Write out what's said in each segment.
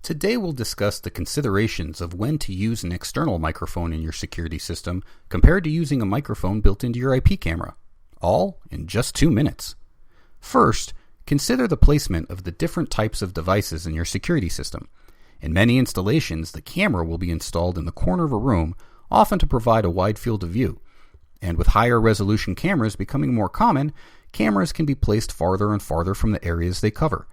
Today we'll discuss the considerations of when to use an external microphone in your security system compared to using a microphone built into your IP camera, all in just 2 minutes. First, consider the placement of the different types of devices in your security system. In many installations, the camera will be installed in the corner of a room, often to provide a wide field of view. And with higher resolution cameras becoming more common, cameras can be placed farther and farther from the areas they cover.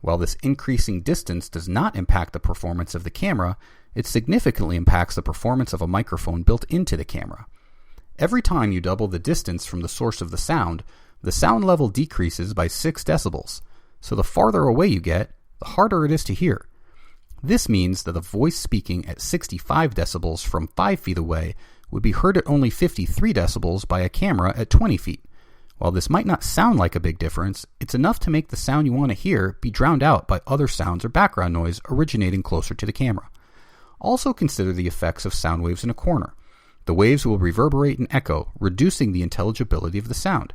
While this increasing distance does not impact the performance of the camera, it significantly impacts the performance of a microphone built into the camera. Every time you double the distance from the source of the sound level decreases by 6 decibels, so the farther away you get, the harder it is to hear. This means that a voice speaking at 65 decibels from 5 feet away would be heard at only 53 decibels by a camera at 20 feet. While this might not sound like a big difference, it's enough to make the sound you want to hear be drowned out by other sounds or background noise originating closer to the camera. Also consider the effects of sound waves in a corner. The waves will reverberate and echo, reducing the intelligibility of the sound.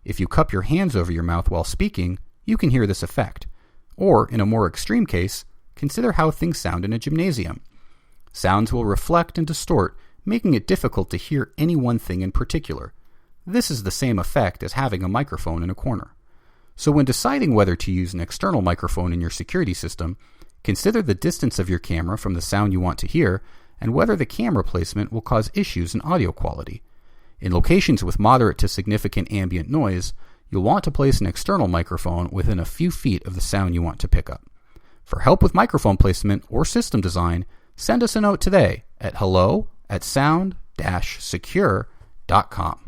If you cup your hands over your mouth while speaking, you can hear this effect. Or, in a more extreme case, consider how things sound in a gymnasium. Sounds will reflect and distort, making it difficult to hear any one thing in particular. This is the same effect as having a microphone in a corner. So when deciding whether to use an external microphone in your security system, consider the distance of your camera from the sound you want to hear and whether the camera placement will cause issues in audio quality. In locations with moderate to significant ambient noise, you'll want to place an external microphone within a few feet of the sound you want to pick up. For help with microphone placement or system design, send us a note today at hello@sound-secure.com.